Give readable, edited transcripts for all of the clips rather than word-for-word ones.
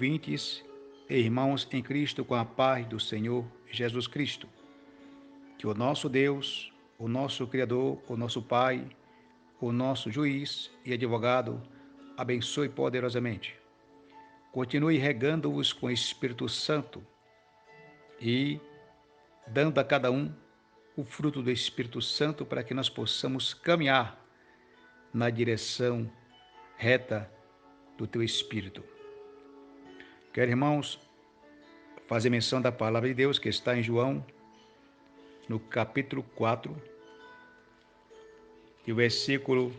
ouvintes e irmãos em Cristo, com a paz do Senhor Jesus Cristo. Que o nosso Deus, o nosso Criador, o nosso Pai, o nosso juiz e advogado abençoe poderosamente. Continue regando-vos com o Espírito Santo e dando a cada um o fruto do Espírito Santo para que nós possamos caminhar na direção reta do teu Espírito. Quero, irmãos, fazer menção da palavra de Deus que está em João, no capítulo 4, e o versículo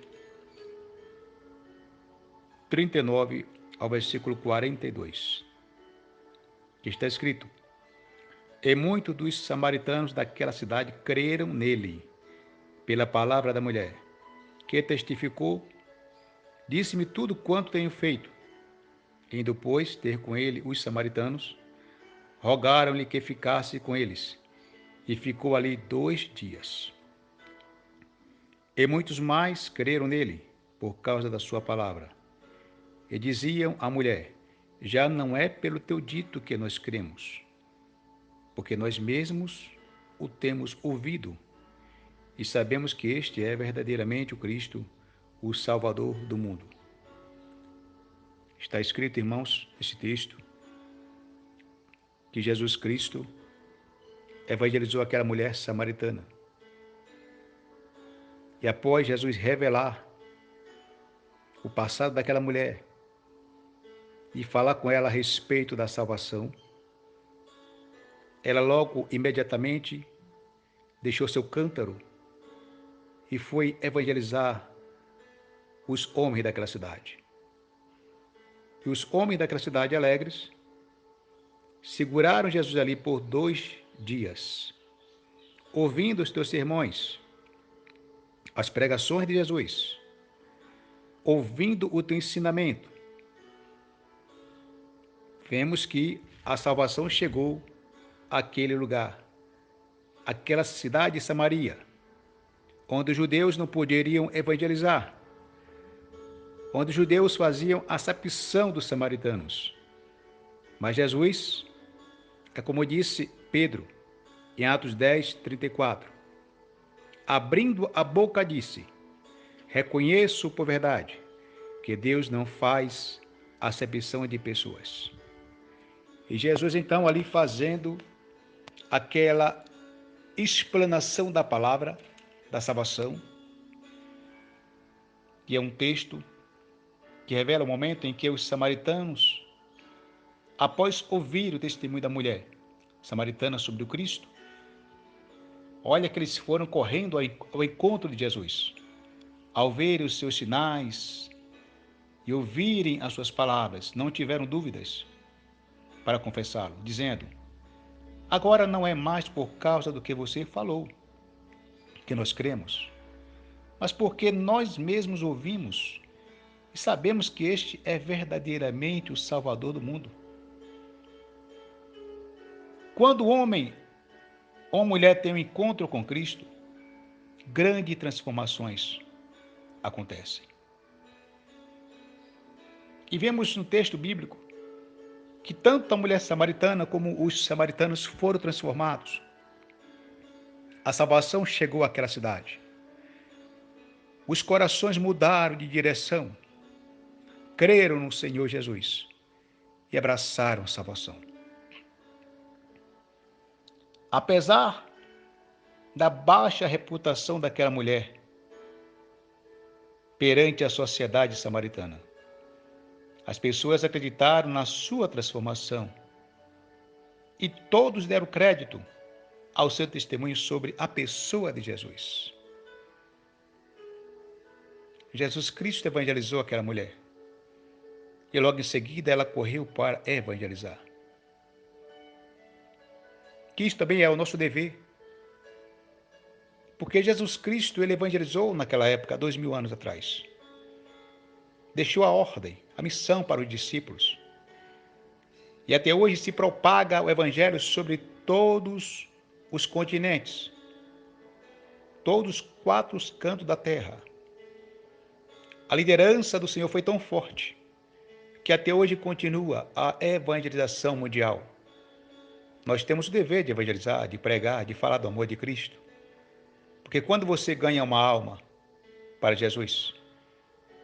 39 ao versículo 42, que está escrito: E muitos dos samaritanos daquela cidade creram nele, pela palavra da mulher, que testificou, disse-me tudo quanto tenho feito. Indo, pois, ter com ele os samaritanos, rogaram-lhe que ficasse com eles, e ficou ali 2 dias. E muitos mais creram nele, por causa da sua palavra. E diziam à mulher: Já não é pelo teu dito que nós cremos, porque nós mesmos o temos ouvido, e sabemos que este é verdadeiramente o Cristo, o Salvador do mundo. Está escrito, irmãos, esse texto, que Jesus Cristo evangelizou aquela mulher samaritana. E após Jesus revelar o passado daquela mulher e falar com ela a respeito da salvação, ela logo, imediatamente, deixou seu cântaro e foi evangelizar os homens daquela cidade. E os homens daquela cidade, alegres, seguraram Jesus ali por 2 dias, ouvindo os teus sermões, as pregações de Jesus, ouvindo o teu ensinamento. Vemos que a salvação chegou àquele lugar, àquela cidade de Samaria, onde os judeus não poderiam evangelizar, onde os judeus faziam acepção dos samaritanos. Mas Jesus, é como disse Pedro, em Atos 10, 34, abrindo a boca disse: Reconheço por verdade que Deus não faz acepção de pessoas. E Jesus, então, ali fazendo aquela explanação da palavra da salvação, que é um texto que revela o momento em que os samaritanos, após ouvir o testemunho da mulher samaritana sobre o Cristo, olha que eles foram correndo ao encontro de Jesus. Ao verem os seus sinais e ouvirem as suas palavras, não tiveram dúvidas para confessá-lo, dizendo: Agora não é mais por causa do que você falou que nós cremos, mas porque nós mesmos ouvimos e sabemos que este é verdadeiramente o Salvador do mundo. Quando o homem ou a mulher tem um encontro com Cristo, grandes transformações acontecem. E vemos no texto bíblico que tanto a mulher samaritana como os samaritanos foram transformados. A salvação chegou àquela cidade. Os corações mudaram de direção, creram no Senhor Jesus e abraçaram a salvação. Apesar da baixa reputação daquela mulher perante a sociedade samaritana, as pessoas acreditaram na sua transformação e todos deram crédito ao seu testemunho sobre a pessoa de Jesus. Jesus Cristo evangelizou aquela mulher e logo em seguida ela correu para evangelizar. Que isso também é o nosso dever, porque Jesus Cristo ele evangelizou naquela época, 2000 anos atrás. Deixou a ordem, a missão para os discípulos. E até hoje se propaga o evangelho sobre todos os continentes, todos os 4 cantos da terra. A liderança do Senhor foi tão forte que até hoje continua a evangelização mundial. Nós temos o dever de evangelizar, de pregar, de falar do amor de Cristo. Porque quando você ganha uma alma para Jesus,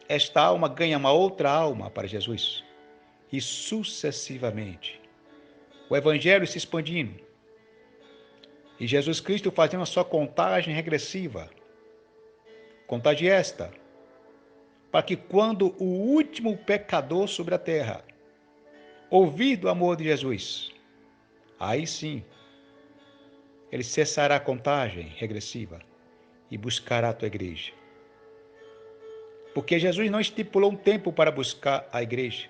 esta alma ganha uma outra alma para Jesus. E sucessivamente. O evangelho se expandindo. E Jesus Cristo fazendo a sua contagem regressiva. Contagem esta, para que quando o último pecador sobre a terra ouvir do amor de Jesus, aí sim, ele cessará a contagem regressiva e buscará a tua igreja. Porque Jesus não estipulou um tempo para buscar a igreja.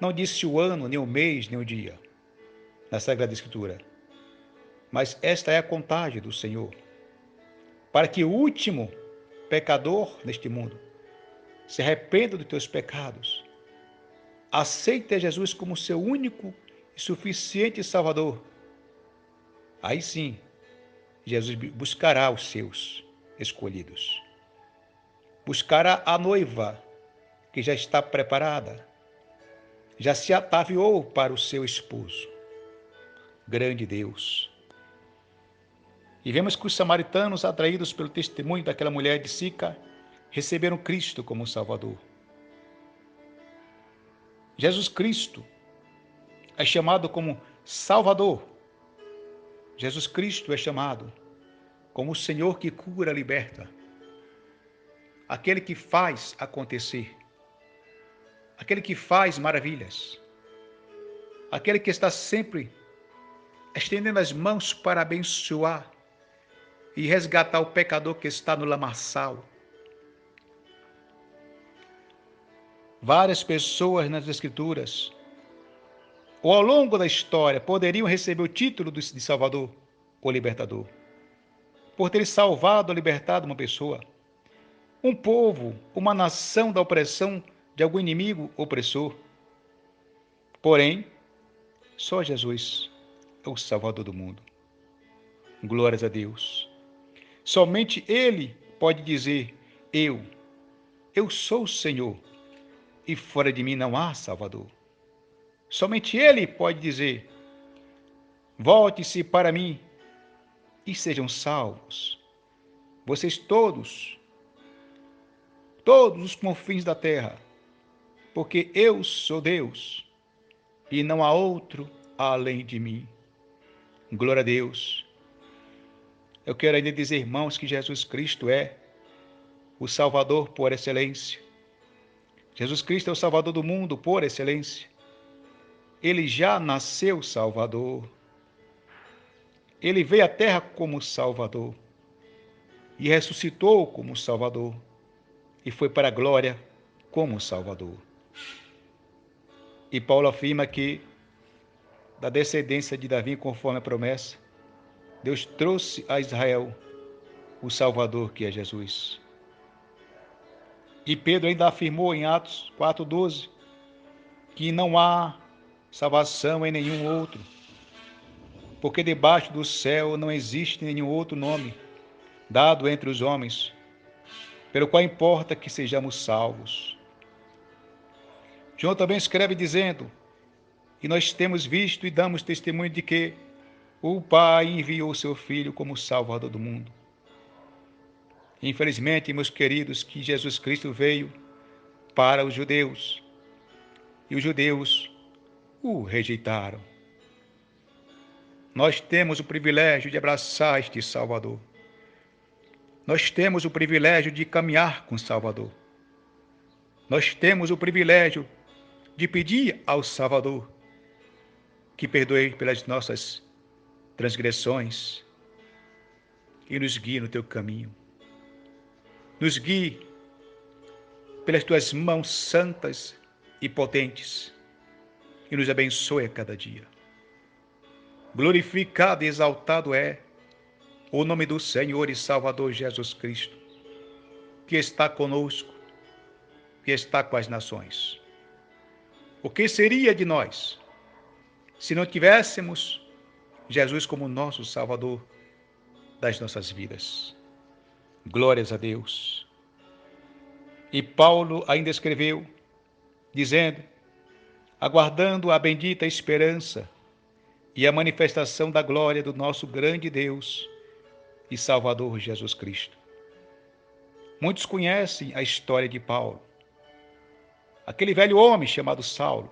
Não disse o ano, nem o mês, nem o dia, na Sagrada Escritura. Mas esta é a contagem do Senhor, para que o último pecador neste mundo se arrependa dos teus pecados, aceite Jesus como seu único e suficiente Salvador. Aí sim, Jesus buscará os seus escolhidos. Buscará a noiva que já está preparada, já se ataviou para o seu esposo. Grande Deus. E vemos que os samaritanos, atraídos pelo testemunho daquela mulher de Sicar, receberam Cristo como Salvador. Jesus Cristo é chamado como Salvador. Jesus Cristo é chamado como o Senhor que cura, liberta. Aquele que faz acontecer. Aquele que faz maravilhas. Aquele que está sempre estendendo as mãos para abençoar e resgatar o pecador que está no lamaçal. Várias pessoas nas Escrituras, ou ao longo da história, poderiam receber o título de Salvador ou Libertador, por ter salvado ou libertado uma pessoa, um povo, uma nação da opressão de algum inimigo opressor. Porém, só Jesus é o Salvador do mundo. Glórias a Deus. Somente Ele pode dizer, eu sou o Senhor, e fora de mim não há Salvador. Somente Ele pode dizer, volte-se para mim e sejam salvos. Vocês todos os confins da terra, porque eu sou Deus e não há outro além de mim. Glória a Deus. Eu quero ainda dizer, irmãos, que Jesus Cristo é o Salvador por excelência. Jesus Cristo é o Salvador do mundo por excelência. Ele já nasceu Salvador. Ele veio à terra como Salvador e ressuscitou como Salvador e foi para a glória como Salvador. E Paulo afirma que da descendência de Davi, conforme a promessa, Deus trouxe a Israel o Salvador, que é Jesus. E Pedro ainda afirmou em Atos 4,12 que não há salvação em nenhum outro, porque debaixo do céu não existe nenhum outro nome dado entre os homens, pelo qual importa que sejamos salvos. João também escreve dizendo, e nós temos visto e damos testemunho de que o Pai enviou seu Filho como Salvador do mundo. Infelizmente, meus queridos, que Jesus Cristo veio para os judeus, e os judeus o rejeitaram. Nós temos o privilégio de abraçar este Salvador. Nós temos o privilégio de caminhar com o Salvador. Nós temos o privilégio de pedir ao Salvador que perdoe pelas nossas transgressões e nos guie no teu caminho. Nos guie pelas tuas mãos santas e potentes e nos abençoe a cada dia. Glorificado e exaltado é o nome do Senhor e Salvador Jesus Cristo, que está conosco, que está com as nações. O que seria de nós se não tivéssemos Jesus como nosso Salvador das nossas vidas? Glórias a Deus. E Paulo ainda escreveu, dizendo aguardando a bendita esperança e a manifestação da glória do nosso grande Deus e Salvador Jesus Cristo. Muitos conhecem a história de Paulo, aquele velho homem chamado Saulo,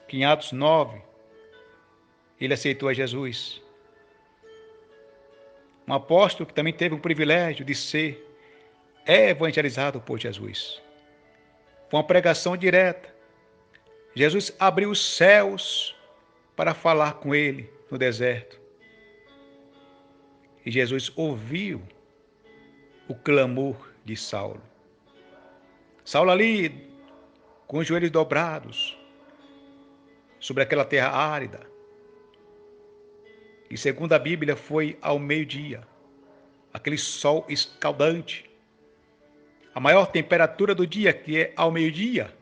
que em Atos 9 ele aceitou a Jesus. Um apóstolo que também teve o privilégio de ser evangelizado por Jesus. Foi uma pregação direta. Jesus abriu os céus para falar com ele no deserto. E Jesus ouviu o clamor de Saulo. Saulo ali, com os joelhos dobrados, sobre aquela terra árida. E segundo a Bíblia, foi ao meio-dia, aquele sol escaldante, a maior temperatura do dia, que é ao meio-dia.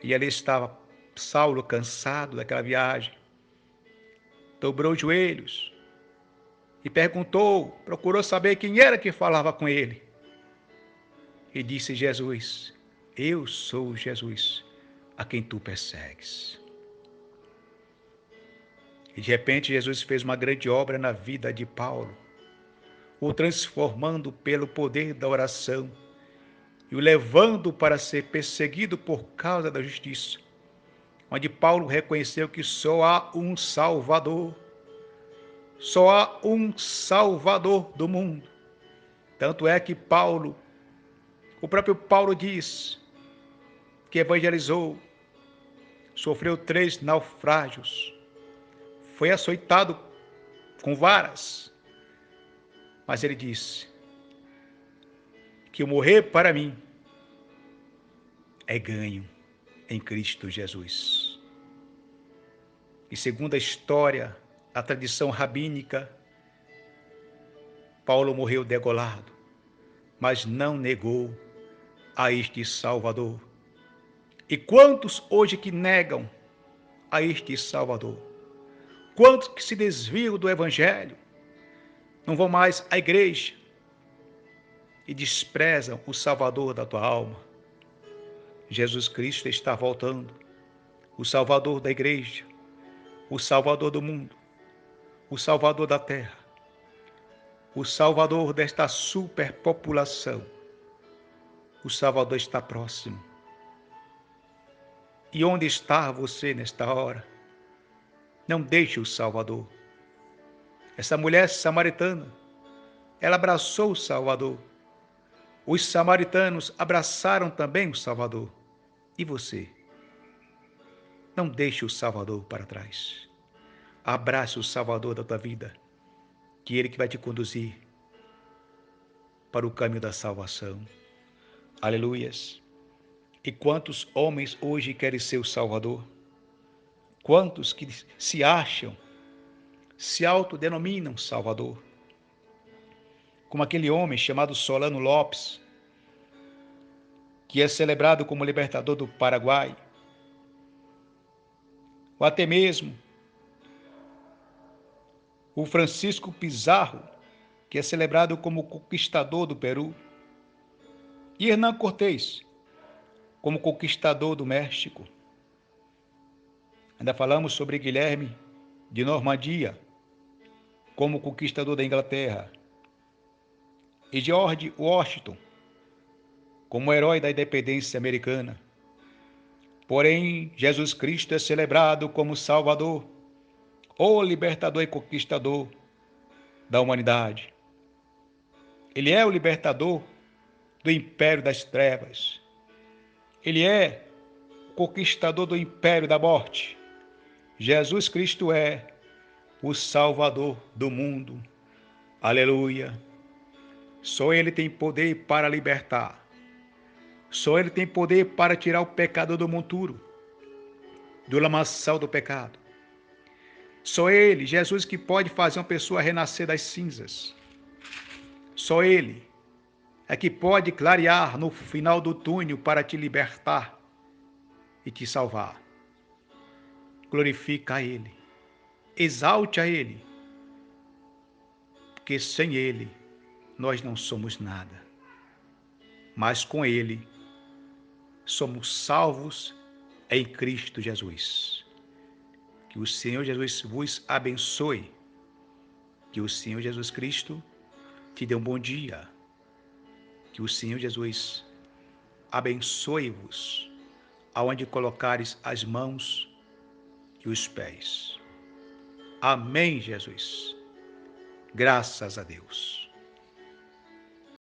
E ali estava Saulo, cansado daquela viagem, dobrou os joelhos e perguntou, procurou saber quem era que falava com ele. E disse Jesus: eu sou Jesus, a quem tu persegues. E de repente Jesus fez uma grande obra na vida de Paulo, o transformando pelo poder da oração e o levando para ser perseguido por causa da justiça, onde Paulo reconheceu que só há um Salvador, só há um Salvador do mundo. Tanto é que o próprio Paulo diz que evangelizou, sofreu 3 naufrágios, foi açoitado com varas, mas ele disse que o morrer para mim é ganho em Cristo Jesus. E segundo a história, a tradição rabínica, Paulo morreu degolado, mas não negou a este Salvador. E quantos hoje que negam a este Salvador? Quantos que se desviam do Evangelho, não vão mais à igreja e desprezam o Salvador da tua alma? Jesus Cristo está voltando, o Salvador da igreja, o Salvador do mundo, o Salvador da terra, o Salvador desta superpopulação. O Salvador está próximo. E onde está você nesta hora? Não deixe o Salvador. Essa mulher samaritana, ela abraçou o Salvador. Os samaritanos abraçaram também o Salvador. E você? Não deixe o Salvador para trás. Abrace o Salvador da tua vida, que é Ele que vai te conduzir para o caminho da salvação. Aleluias. E quantos homens hoje querem ser o Salvador? Quantos que se acham, se autodenominam Salvador? Como aquele homem chamado Solano Lopes, que é celebrado como libertador do Paraguai, ou até mesmo o Francisco Pizarro, que é celebrado como conquistador do Peru, e Hernán Cortés, como conquistador do México. Ainda falamos sobre Guilherme de Normandia, como conquistador da Inglaterra, e George Washington, como herói da independência americana. Porém, Jesus Cristo é celebrado como Salvador, o libertador e conquistador da humanidade. Ele é o libertador do império das trevas. Ele é o conquistador do império da morte. Jesus Cristo é o Salvador do mundo. Aleluia. Só Ele tem poder para libertar. Só Ele tem poder para tirar o pecado do monturo, do lamaçal do pecado. Só Ele, Jesus, que pode fazer uma pessoa renascer das cinzas. Só Ele é que pode clarear no final do túnel para te libertar e te salvar. Glorifica a Ele, exalte a Ele, porque sem Ele nós não somos nada, mas com Ele somos salvos em Cristo Jesus. Que o Senhor Jesus vos abençoe. Que o Senhor Jesus Cristo te dê um bom dia. Que o Senhor Jesus abençoe-vos aonde colocares as mãos e os pés. Amém, Jesus. Graças a Deus.